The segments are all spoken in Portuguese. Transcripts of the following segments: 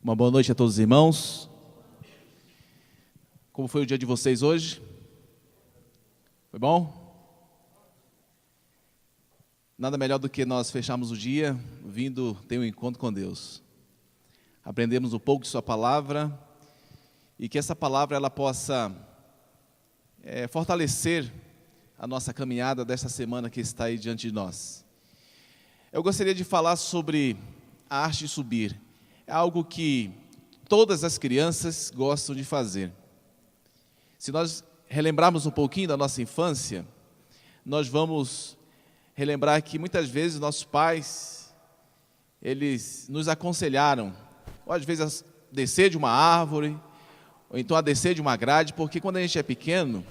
Uma boa noite a todos os irmãos. Como foi o dia de vocês hoje? Foi bom? Nada melhor do que nós fecharmos o dia vindo ter um encontro com Deus. Aprendemos um pouco de sua palavra e que essa palavra ela possa fortalecer a nossa caminhada desta semana que está aí diante de nós. Eu gostaria de falar sobre a arte de subir. É algo que todas as crianças gostam de fazer. Se nós relembrarmos um pouquinho da nossa infância, nós vamos relembrar que muitas vezes nossos pais, eles nos aconselharam, ou às vezes a descer de uma árvore, ou então a descer de uma grade, porque quando a gente é pequeno,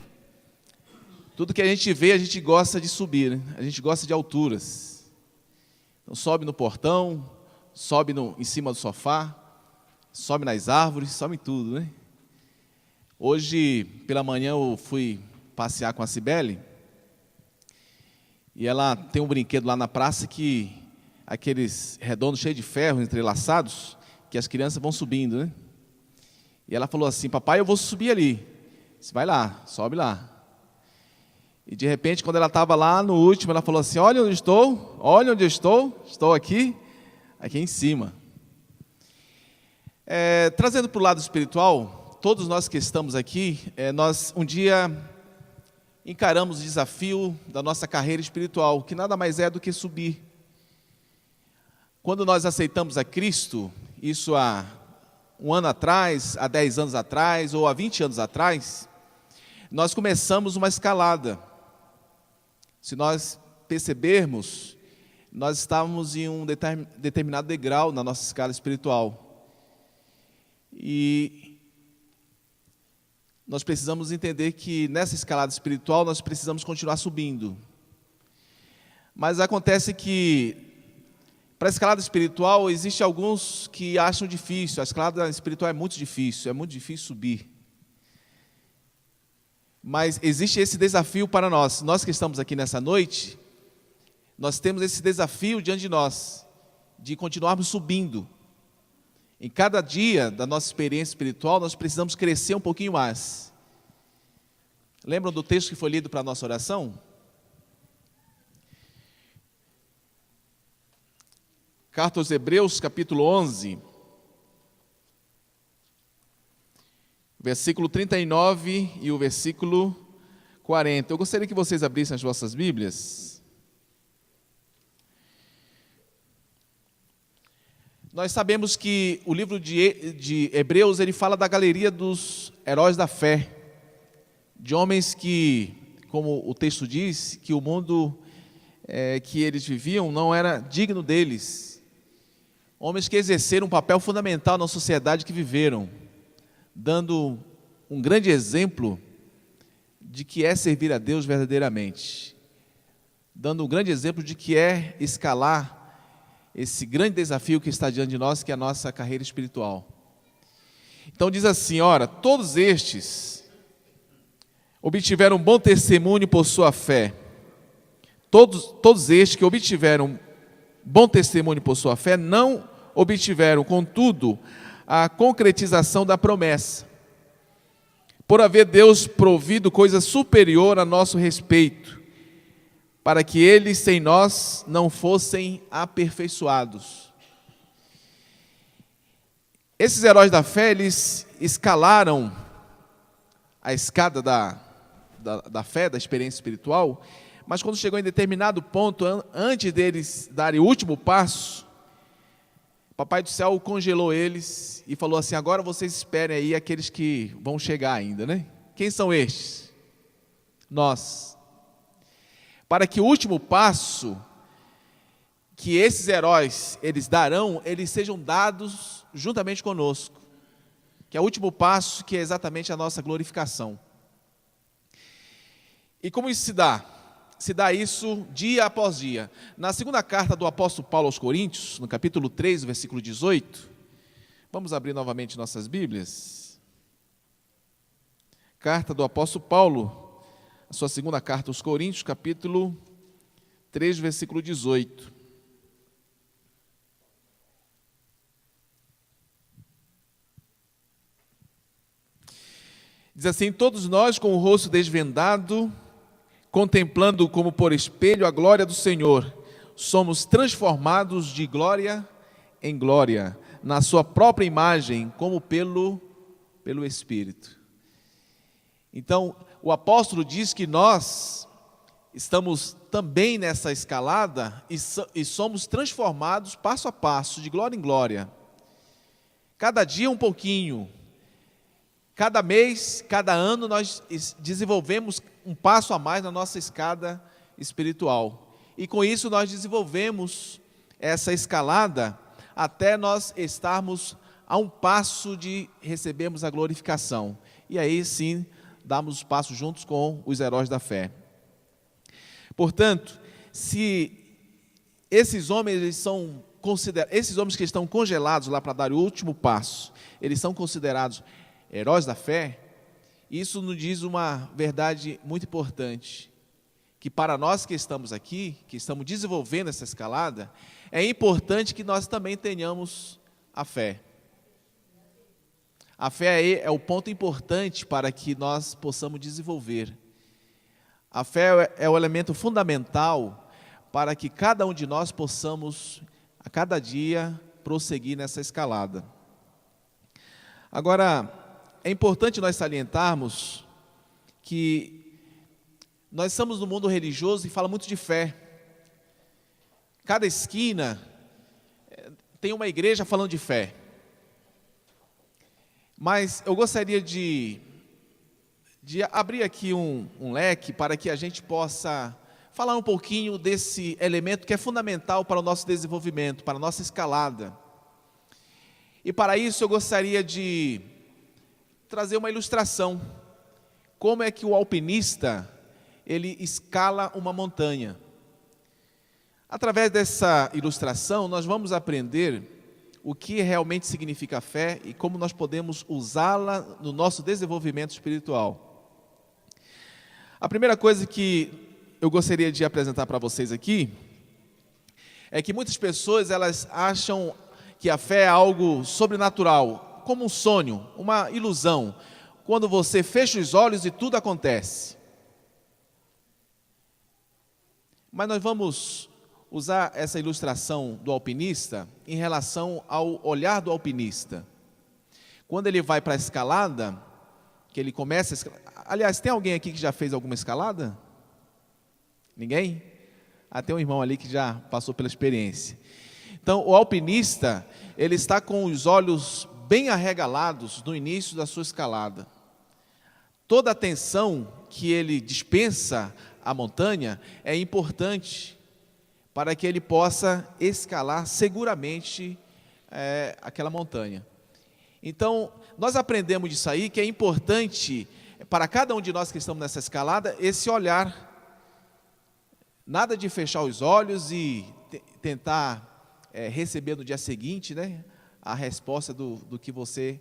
tudo que a gente vê, a gente gosta de subir, né? A gente gosta de alturas. Então sobe no portão, sobe em cima do sofá, sobe nas árvores, sobe em tudo, né? Hoje, pela manhã, eu fui passear com a Cibele, e ela tem um brinquedo lá na praça que, aqueles redondos cheios de ferro, entrelaçados, que as crianças vão subindo, né? E ela falou assim: papai, eu vou subir ali. Você vai lá, sobe lá. E de repente, quando ela estava lá no último, ela falou assim: olha onde eu estou aqui em cima. Trazendo para o lado espiritual, todos nós que estamos aqui, nós um dia encaramos o desafio da nossa carreira espiritual, que nada mais é do que subir. Quando nós aceitamos a Cristo, isso há um ano atrás, há 10 anos atrás, ou há 20 anos atrás, nós começamos uma escalada. Se nós percebermos, nós estávamos em um determinado degrau na nossa escala espiritual. E nós precisamos entender que nessa escalada espiritual nós precisamos continuar subindo. Mas acontece que para a escalada espiritual existe alguns que acham difícil. A escalada espiritual é muito difícil subir. Mas existe esse desafio para nós que estamos aqui nessa noite, nós temos esse desafio diante de nós, de continuarmos subindo. Em cada dia da nossa experiência espiritual, nós precisamos crescer um pouquinho mais. Lembram do texto que foi lido para a nossa oração? Carta aos Hebreus, capítulo 11. Versículo 39 e o versículo 40. Eu gostaria que vocês abrissem as vossas Bíblias. Nós sabemos que o livro de Hebreus, ele fala da galeria dos heróis da fé, de homens que, como o texto diz, que o mundo que eles viviam não era digno deles. Homens que exerceram um papel fundamental na sociedade que viveram, dando um grande exemplo de que é servir a Deus verdadeiramente, dando um grande exemplo de que é escalar esse grande desafio que está diante de nós, que é a nossa carreira espiritual. Então diz assim: ora, todos estes obtiveram um bom testemunho por sua fé. Todos estes que obtiveram bom testemunho por sua fé não obtiveram, contudo, a concretização da promessa, por haver Deus provido coisa superior a nosso respeito, para que eles sem nós não fossem aperfeiçoados. Esses heróis da fé, eles escalaram a escada da fé, da experiência espiritual, mas quando chegou em determinado ponto, antes deles darem o último passo, Papai do céu congelou eles e falou assim: agora vocês esperem aí aqueles que vão chegar ainda, né? Quem são estes? Nós. Para que o último passo que esses heróis eles darão, eles sejam dados juntamente conosco. Que é o último passo, que é exatamente a nossa glorificação. E como isso se dá? Se dá isso dia após dia. Na segunda carta do apóstolo Paulo aos Coríntios, no capítulo 3, versículo 18, vamos abrir novamente nossas Bíblias. Carta do apóstolo Paulo, a sua segunda carta aos Coríntios, capítulo 3, versículo 18. Diz assim: todos nós com o rosto desvendado, contemplando como por espelho a glória do Senhor, somos transformados de glória em glória, na sua própria imagem, como pelo Espírito. Então, o apóstolo diz que nós estamos também nessa escalada e somos transformados passo a passo, de glória em glória. Cada dia um pouquinho. Cada mês, cada ano, nós desenvolvemos um passo a mais na nossa escada espiritual. E com isso nós desenvolvemos essa escalada até nós estarmos a um passo de recebermos a glorificação. E aí sim, damos os passos juntos com os heróis da fé. Portanto, se esses homens esses homens que estão congelados lá para dar o último passo, eles são considerados heróis da fé, isso nos diz uma verdade muito importante, que para nós que estamos aqui, que estamos desenvolvendo essa escalada, é importante que nós também tenhamos a fé. A fé é o ponto importante para que nós possamos desenvolver. A fé é o elemento fundamental para que cada um de nós possamos, a cada dia, prosseguir nessa escalada. Agora, é importante nós salientarmos que nós estamos no mundo religioso e fala muito de fé. Cada esquina tem uma igreja falando de fé. Mas eu gostaria de abrir aqui um leque para que a gente possa falar um pouquinho desse elemento que é fundamental para o nosso desenvolvimento, para a nossa escalada. E para isso eu gostaria de trazer uma ilustração. Como é que o alpinista, ele escala uma montanha? Através dessa ilustração, nós vamos aprender o que realmente significa fé e como nós podemos usá-la no nosso desenvolvimento espiritual. A primeira coisa que eu gostaria de apresentar para vocês aqui é que muitas pessoas, elas acham que a fé é algo sobrenatural, como um sonho, uma ilusão, quando você fecha os olhos e tudo acontece. Mas nós vamos usar essa ilustração do alpinista em relação ao olhar do alpinista. Quando ele vai para a escalada, que ele começa a escalar. Aliás, tem alguém aqui que já fez alguma escalada? Ninguém? Tem um irmão ali que já passou pela experiência. Então, o alpinista, ele está com os olhos bem arregalados no início da sua escalada. Toda a atenção que ele dispensa à montanha é importante para que ele possa escalar seguramente aquela montanha. Então, nós aprendemos disso aí, que é importante para cada um de nós que estamos nessa escalada, esse olhar. Nada de fechar os olhos e tentar receber no dia seguinte, né, a resposta do que você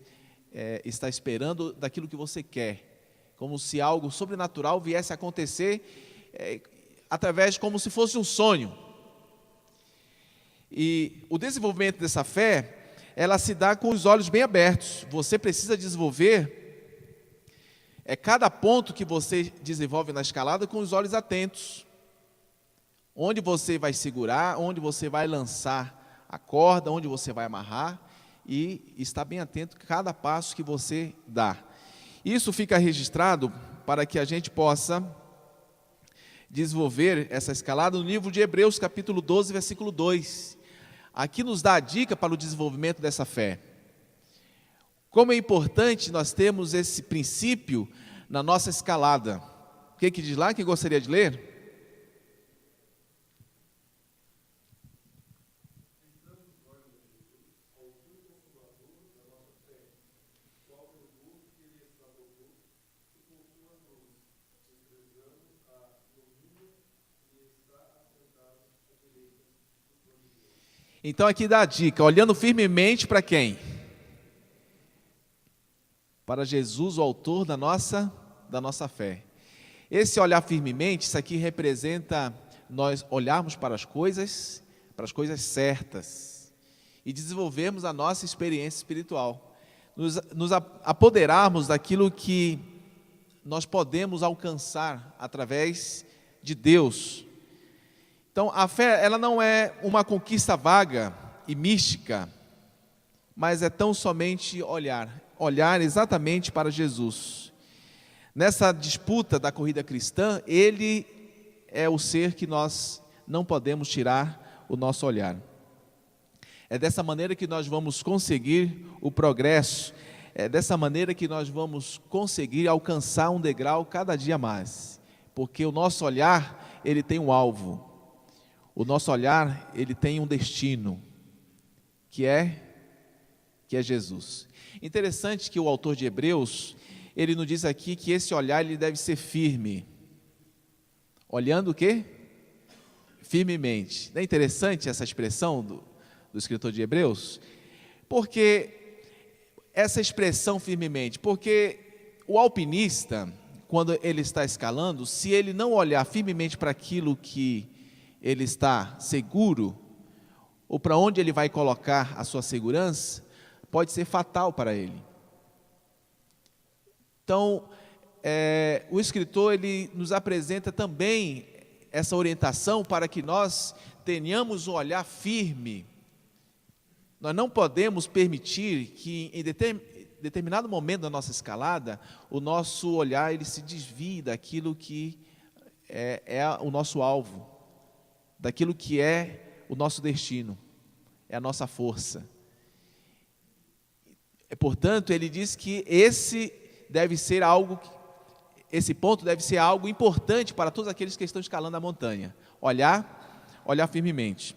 está esperando, daquilo que você quer. Como se algo sobrenatural viesse a acontecer como se fosse um sonho. E o desenvolvimento dessa fé, ela se dá com os olhos bem abertos. Você precisa desenvolver cada ponto que você desenvolve na escalada com os olhos atentos. Onde você vai segurar, onde você vai lançar a corda, onde você vai amarrar, e estar bem atento a cada passo que você dá. Isso fica registrado para que a gente possa desenvolver essa escalada no livro de Hebreus, capítulo 12, versículo 2. Aqui nos dá a dica para o desenvolvimento dessa fé. Como é importante nós termos esse princípio na nossa escalada. O que diz lá? Quem gostaria de ler? Então aqui dá a dica, olhando firmemente para quem? Para Jesus, o autor da nossa fé. Esse olhar firmemente, isso aqui representa nós olharmos para as coisas certas e desenvolvermos a nossa experiência espiritual, nos apoderarmos daquilo que nós podemos alcançar através de Deus. Então, a fé, ela não é uma conquista vaga e mística, mas é tão somente olhar exatamente para Jesus. Nessa disputa da corrida cristã, Ele é o ser que nós não podemos tirar o nosso olhar. É dessa maneira que nós vamos conseguir o progresso, é dessa maneira que nós vamos conseguir alcançar um degrau cada dia mais, porque o nosso olhar, ele tem um alvo, o nosso olhar, ele tem um destino, que é Jesus. Interessante que o autor de Hebreus, ele nos diz aqui que esse olhar, ele deve ser firme. Olhando o quê? Firmemente. Não é interessante essa expressão do escritor de Hebreus? Porque essa expressão firmemente, porque o alpinista, quando ele está escalando, se ele não olhar firmemente para aquilo que ele está seguro, ou para onde ele vai colocar a sua segurança, pode ser fatal para ele. Então, o escritor, ele nos apresenta também essa orientação para que nós tenhamos um olhar firme. Nós não podemos permitir que em determinado momento da nossa escalada, o nosso olhar ele se desvie daquilo que é o nosso alvo, daquilo que é o nosso destino, é a nossa força. Portanto, ele diz que esse ponto deve ser algo importante para todos aqueles que estão escalando a montanha. Olhar firmemente.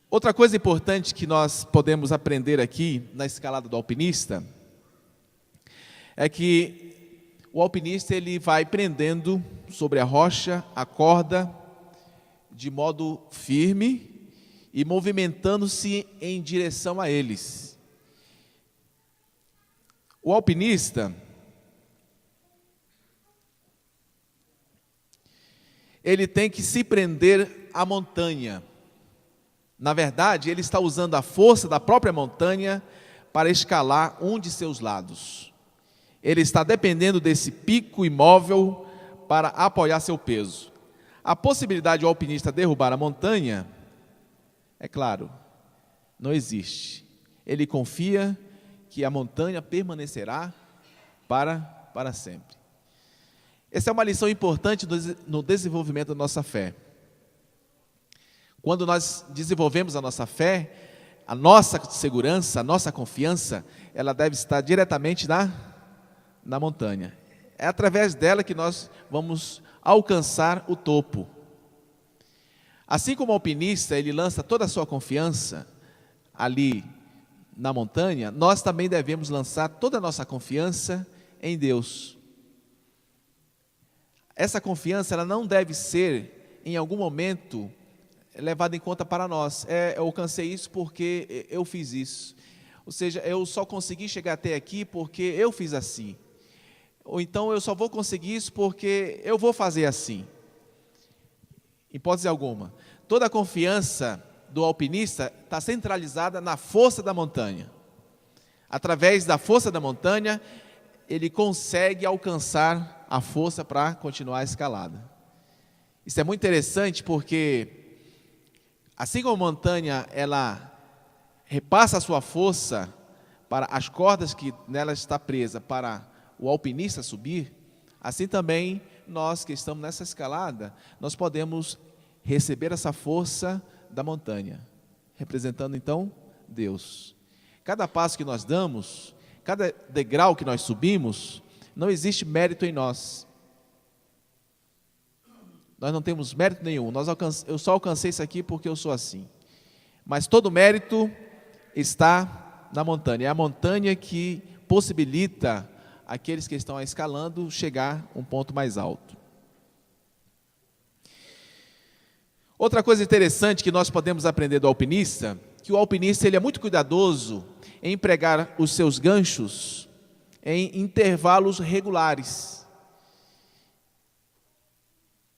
Outra coisa importante que nós podemos aprender aqui na escalada do alpinista é que o alpinista ele vai prendendo sobre a rocha a corda de modo firme e movimentando-se em direção a eles. O alpinista, ele tem que se prender à montanha. Na verdade, ele está usando a força da própria montanha para escalar um de seus lados. Ele está dependendo desse pico imóvel para apoiar seu peso. A possibilidade de o alpinista derrubar a montanha, é claro, não existe. Ele confia que a montanha permanecerá para sempre. Essa é uma lição importante no desenvolvimento da nossa fé. Quando nós desenvolvemos a nossa fé, a nossa segurança, a nossa confiança, ela deve estar diretamente na montanha. É através dela que nós vamos alcançar o topo. Assim como o alpinista, ele lança toda a sua confiança ali na montanha, nós também devemos lançar toda a nossa confiança em Deus. Essa confiança, ela não deve ser, em algum momento, levada em conta para nós. Eu alcancei isso porque eu fiz isso. Ou seja, eu só consegui chegar até aqui porque eu fiz assim. Ou então eu só vou conseguir isso porque eu vou fazer assim. Hipótese alguma. Toda a confiança do alpinista está centralizada na força da montanha. Através da força da montanha, ele consegue alcançar a força para continuar a escalada. Isso é muito interessante porque, assim como a montanha, ela repassa a sua força para as cordas que nela está presa para o alpinista subir, assim também nós que estamos nessa escalada, nós podemos receber essa força da montanha, representando então Deus. Cada passo que nós damos, cada degrau que nós subimos, não existe mérito em nós. Nós não temos mérito nenhum. Eu só alcancei isso aqui porque eu sou assim. Mas todo mérito está na montanha. É a montanha que possibilita aqueles que estão escalando chegar a um ponto mais alto. Outra coisa interessante que nós podemos aprender do alpinista, que o alpinista ele é muito cuidadoso em empregar os seus ganchos em intervalos regulares.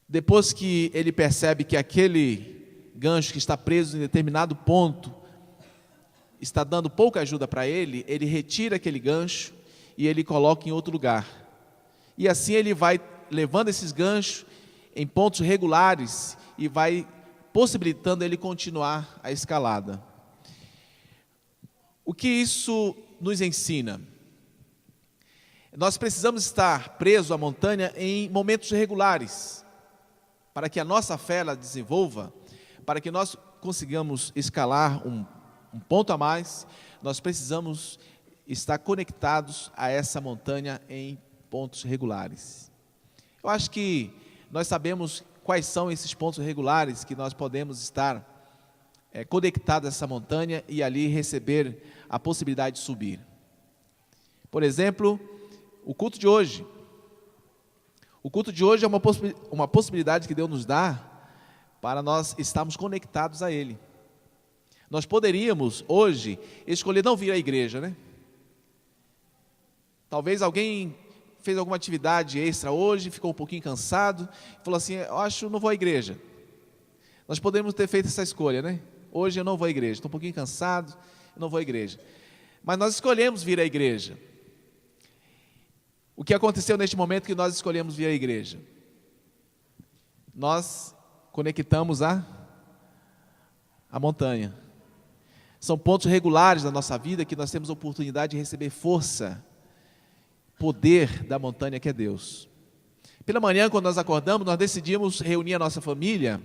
Depois que ele percebe que aquele gancho que está preso em determinado ponto está dando pouca ajuda para ele, ele retira aquele gancho e ele coloca em outro lugar. E assim ele vai levando esses ganchos em pontos regulares e vai possibilitando ele continuar a escalada. O que isso nos ensina? Nós precisamos estar presos à montanha em momentos regulares, para que a nossa fé ela desenvolva, para que nós consigamos escalar um ponto a mais, nós precisamos estar conectados a essa montanha em pontos regulares. Eu acho que nós sabemos quais são esses pontos regulares que nós podemos estar conectados a essa montanha e ali receber a possibilidade de subir. Por exemplo, o culto de hoje. O culto de hoje é uma possibilidade que Deus nos dá para nós estarmos conectados a Ele. Nós poderíamos hoje escolher não vir à igreja, né? Talvez alguém fez alguma atividade extra hoje, ficou um pouquinho cansado, falou assim, eu acho que não vou à igreja. Nós poderíamos ter feito essa escolha, né? Hoje eu não vou à igreja, estou um pouquinho cansado, eu não vou à igreja. Mas nós escolhemos vir à igreja. O que aconteceu neste momento que nós escolhemos vir à igreja? Nós conectamos a montanha. São pontos regulares da nossa vida que nós temos a oportunidade de receber força, poder da montanha que é Deus. Pela manhã, quando nós acordamos, nós decidimos reunir a nossa família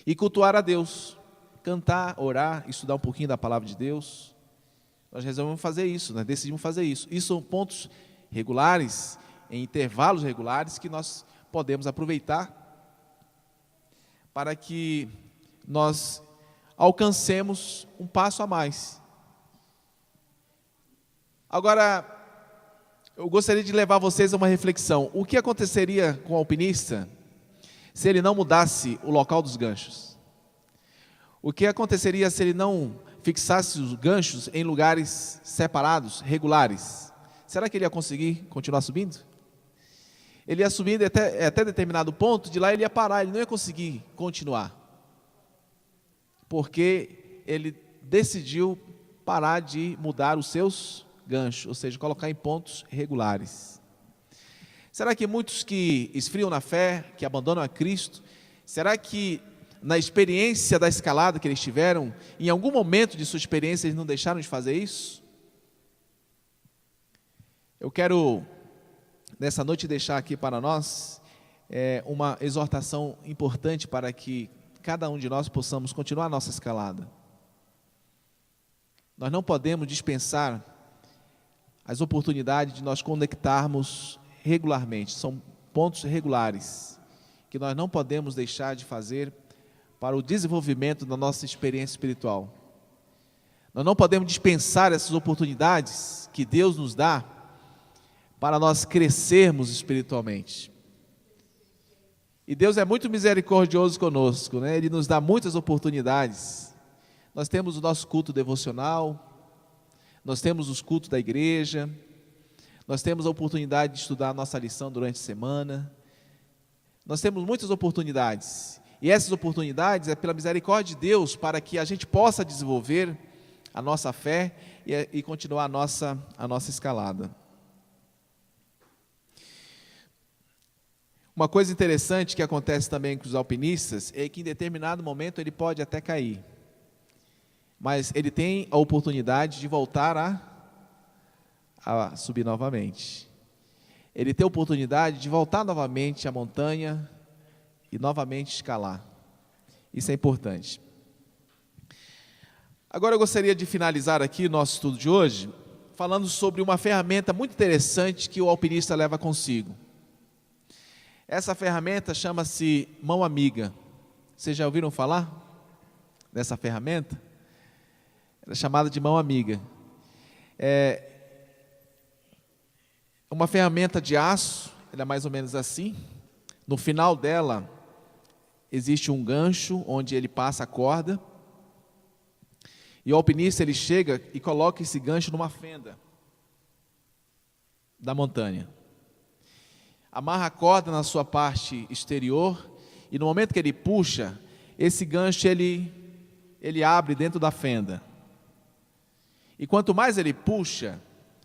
e cultuar a Deus, cantar, orar, estudar um pouquinho da palavra de Deus. Nós resolvemos fazer isso, nós decidimos fazer isso. Isso são pontos regulares, em intervalos regulares, que nós podemos aproveitar para que nós alcancemos um passo a mais. Agora, eu gostaria de levar vocês a uma reflexão. O que aconteceria com o alpinista se ele não mudasse o local dos ganchos? O que aconteceria se ele não fixasse os ganchos em lugares separados, regulares? Será que ele ia conseguir continuar subindo? Ele ia subindo até determinado ponto, de lá ele ia parar, ele não ia conseguir continuar. Porque ele decidiu parar de mudar os seus ganchos, ou seja, colocar em pontos regulares. Será que muitos que esfriam na fé, que abandonam a Cristo, será que na experiência da escalada que eles tiveram, em algum momento de sua experiência eles não deixaram de fazer isso? Eu quero, nessa noite, deixar aqui para nós uma exortação importante para que cada um de nós possamos continuar a nossa escalada. Nós não podemos dispensar as oportunidades de nós conectarmos regularmente. São pontos regulares que nós não podemos deixar de fazer para o desenvolvimento da nossa experiência espiritual. Nós não podemos dispensar essas oportunidades que Deus nos dá para nós crescermos espiritualmente. E Deus é muito misericordioso conosco, né? Ele nos dá muitas oportunidades. Nós temos o nosso culto devocional, nós temos os cultos da igreja, nós temos a oportunidade de estudar a nossa lição durante a semana. Nós temos muitas oportunidades. E essas oportunidades é pela misericórdia de Deus para que a gente possa desenvolver a nossa fé e continuar a nossa escalada. Uma coisa interessante que acontece também com os alpinistas é que em determinado momento ele pode até cair, mas ele tem a oportunidade de voltar a subir novamente. Ele tem a oportunidade de voltar novamente à montanha e novamente escalar. Isso é importante. Agora eu gostaria de finalizar aqui o nosso estudo de hoje falando sobre uma ferramenta muito interessante que o alpinista leva consigo. Essa ferramenta chama-se mão amiga. Vocês já ouviram falar dessa ferramenta? Ela é chamada de mão amiga. É uma ferramenta de aço, ela é mais ou menos assim. No final dela existe um gancho onde ele passa a corda. E o alpinista ele chega e coloca esse gancho numa fenda da montanha. Amarra a corda na sua parte exterior e no momento que ele puxa, esse gancho ele abre dentro da fenda. E quanto mais ele puxa,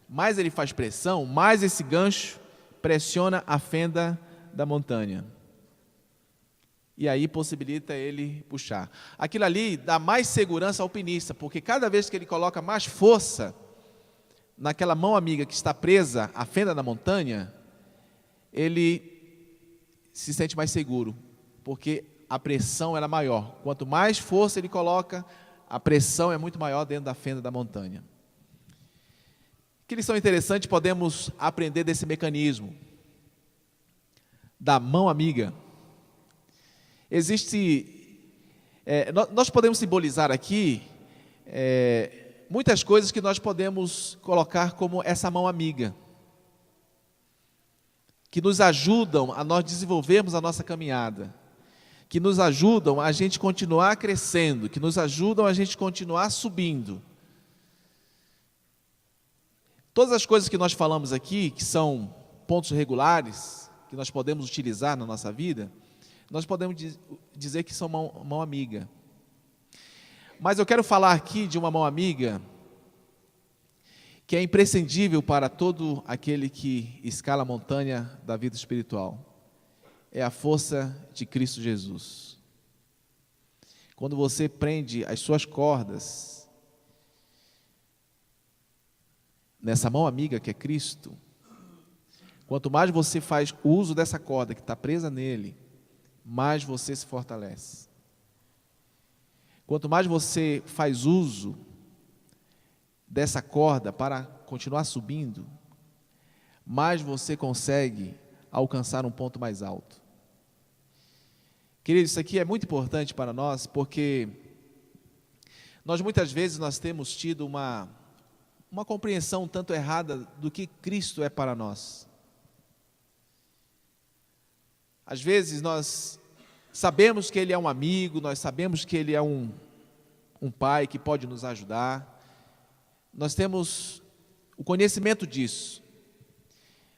mais ele faz pressão, mais esse gancho pressiona a fenda da montanha. E aí possibilita ele puxar. Aquilo ali dá mais segurança ao alpinista, porque cada vez que ele coloca mais força naquela mão amiga que está presa à fenda da montanha, ele se sente mais seguro, porque a pressão era maior. Quanto mais força ele coloca, a pressão é muito maior dentro da fenda da montanha. Que lição interessante podemos aprender desse mecanismo da mão amiga. Nós podemos simbolizar aqui muitas coisas que nós podemos colocar como essa mão amiga, que nos ajudam a nós desenvolvermos a nossa caminhada, que nos ajudam a gente continuar crescendo, que nos ajudam a gente continuar subindo. Todas as coisas que nós falamos aqui, que são pontos regulares, que nós podemos utilizar na nossa vida, nós podemos dizer que são mão amiga. Mas eu quero falar aqui de uma mão amiga que é imprescindível para todo aquele que escala a montanha da vida espiritual. É a força de Cristo Jesus. Quando você prende as suas cordas nessa mão amiga que é Cristo, quanto mais você faz uso dessa corda que está presa nele, mais você se fortalece. Quanto mais você faz uso dessa corda para continuar subindo, mais você consegue alcançar um ponto mais alto. Queridos, isso aqui é muito importante para nós, porque muitas vezes nós temos tido uma compreensão um tanto errada do que Cristo é para nós. Às vezes nós sabemos que Ele é um amigo, nós sabemos que Ele é um pai que pode nos ajudar, nós temos o conhecimento disso,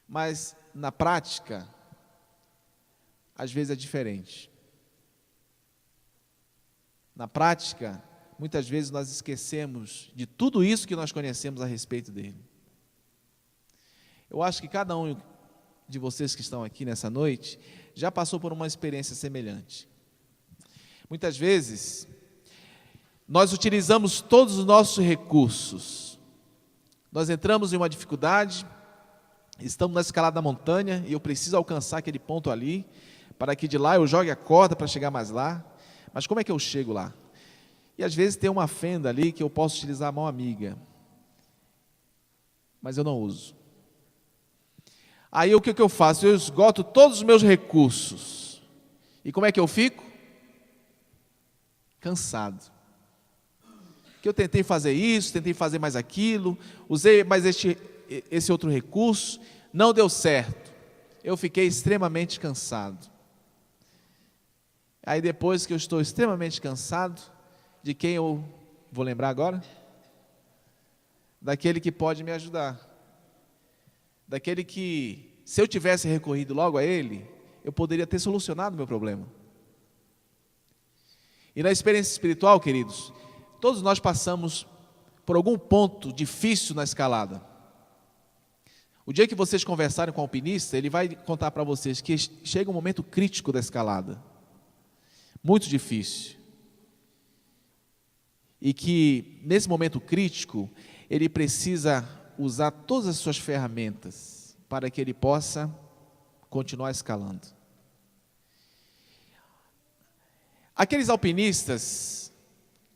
mas na prática, às vezes é diferente. Na prática, muitas vezes nós esquecemos de tudo isso que nós conhecemos a respeito dele. Eu acho que cada um de vocês que estão aqui nessa noite já passou por uma experiência semelhante. Muitas vezes, nós utilizamos todos os nossos recursos. Nós entramos em uma dificuldade, estamos na escalada da montanha e eu preciso alcançar aquele ponto ali, para que de lá eu jogue a corda para chegar mais lá. Mas como é que eu chego lá? E às vezes tem uma fenda ali que eu posso utilizar a mão amiga, mas eu não uso. Aí o que eu faço? Eu esgoto todos os meus recursos. E como é que eu fico? Cansado. Que eu tentei fazer isso, tentei fazer mais aquilo, usei mais esse outro recurso, não deu certo. Eu fiquei extremamente cansado. Aí depois que eu estou extremamente cansado, de quem eu vou lembrar agora? Daquele que pode me ajudar. Daquele que, se eu tivesse recorrido logo a ele, eu poderia ter solucionado o meu problema. E na experiência espiritual, queridos, todos nós passamos por algum ponto difícil na escalada. O dia que vocês conversarem com o alpinista, ele vai contar para vocês que chega um momento crítico da escalada, muito difícil. E que, nesse momento crítico, ele precisa usar todas as suas ferramentas para que ele possa continuar escalando. Aqueles alpinistas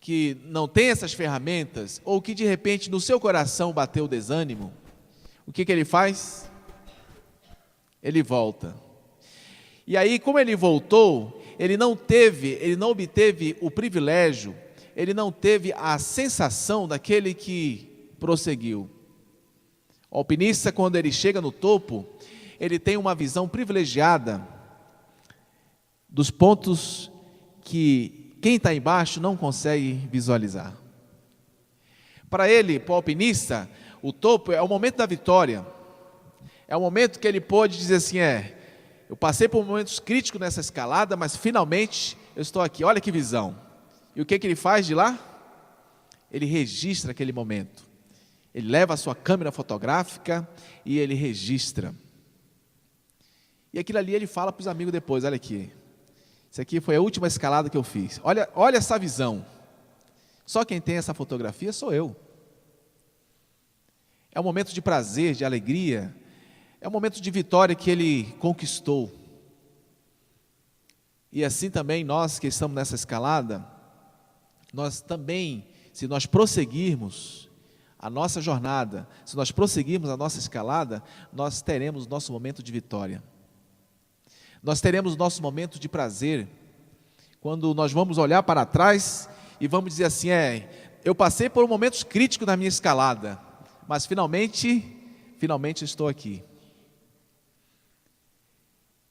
que não têm essas ferramentas, ou que de repente no seu coração bateu o desânimo, o que ele faz? Ele volta. E aí, como ele voltou, ele não obteve o privilégio, ele não teve a sensação daquele que prosseguiu. O alpinista, quando ele chega no topo, ele tem uma visão privilegiada dos pontos que quem está embaixo não consegue visualizar. Para ele, para o alpinista, o topo é o momento da vitória. É o momento que ele pode dizer assim, eu passei por momentos críticos nessa escalada, mas finalmente eu estou aqui, olha que visão. E o que ele faz de lá? Ele registra aquele momento. Ele leva a sua câmera fotográfica e ele registra. E aquilo ali ele fala para os amigos depois, olha aqui, isso aqui foi a última escalada que eu fiz. Olha essa visão. Só quem tem essa fotografia sou eu. É um momento de prazer, de alegria, é um momento de vitória que ele conquistou. E assim também nós que estamos nessa escalada, nós também, se nós prosseguirmos a nossa jornada, se nós prosseguirmos a nossa escalada, nós teremos nosso momento de vitória. Nós teremos nosso momento de prazer, quando nós vamos olhar para trás e vamos dizer assim, eu passei por momentos críticos na minha escalada, mas finalmente estou aqui.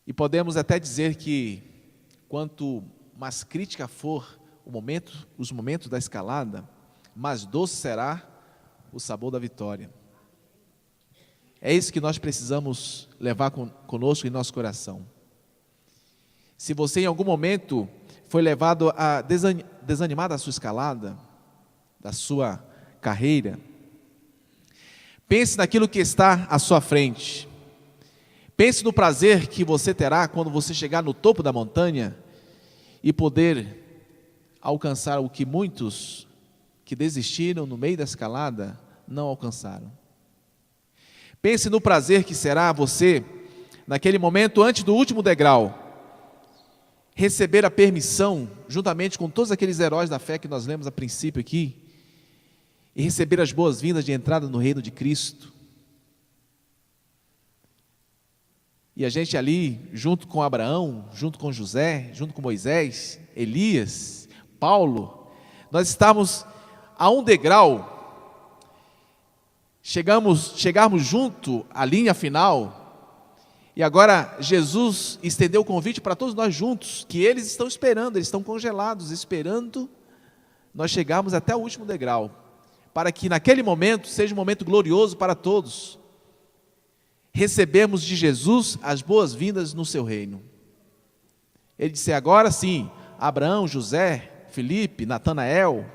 E podemos até dizer que, quanto mais crítica for os momentos da escalada, mais doce será o sabor da vitória. É isso que nós precisamos levar conosco em nosso coração. Se você em algum momento foi levado a desanimar da sua escalada, da sua carreira, pense naquilo que está à sua frente. Pense no prazer que você terá quando você chegar no topo da montanha e poder alcançar o que muitos que desistiram no meio da escalada não alcançaram. Pense no prazer que será você, naquele momento antes do último degrau, receber a permissão, juntamente com todos aqueles heróis da fé que nós lemos a princípio aqui, e receber as boas-vindas de entrada no reino de Cristo. E a gente ali, junto com Abraão, junto com José, junto com Moisés, Elias, Paulo, nós estamos a um degrau, chegarmos junto à linha final. E agora Jesus estendeu o convite para todos nós juntos, que eles estão esperando, eles estão congelados, esperando nós chegarmos até o último degrau, para que naquele momento seja um momento glorioso para todos. Recebemos de Jesus as boas-vindas no seu reino. Ele disse, agora sim, Abraão, José, Felipe, Natanael,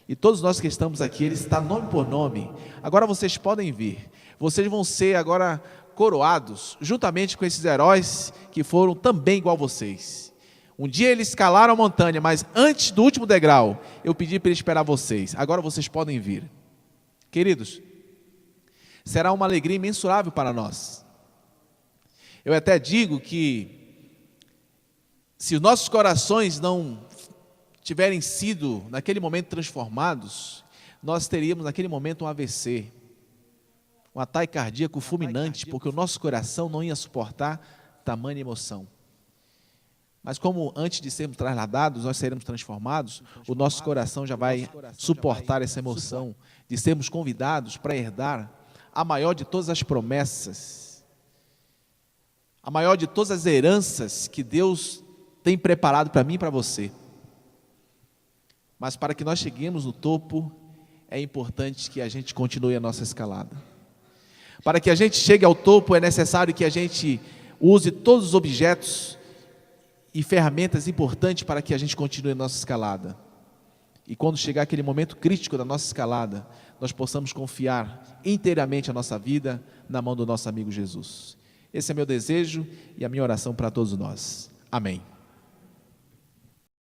e todos nós que estamos aqui, ele está nome por nome. Agora vocês podem vir, vocês vão ser agora coroados, juntamente com esses heróis que foram também igual vocês. Um dia eles escalaram a montanha, mas antes do último degrau, eu pedi para ele esperar vocês. Agora vocês podem vir. Queridos, será uma alegria imensurável para nós. Eu até digo que, se os nossos corações não tiverem sido, naquele momento, transformados, nós teríamos, naquele momento, um AVC, um ataque cardíaco fulminante, porque o nosso coração não ia suportar tamanha emoção. Mas como antes de sermos trasladados, nós seremos transformados, o nosso coração já vai suportar essa emoção de sermos convidados para herdar a maior de todas as promessas, a maior de todas as heranças que Deus tem preparado para mim e para você. Mas para que nós cheguemos no topo, é importante que a gente continue a nossa escalada. Para que a gente chegue ao topo, é necessário que a gente use todos os objetos e ferramentas importantes para que a gente continue a nossa escalada. E quando chegar aquele momento crítico da nossa escalada, nós possamos confiar inteiramente a nossa vida na mão do nosso amigo Jesus. Esse é meu desejo e a minha oração para todos nós. Amém.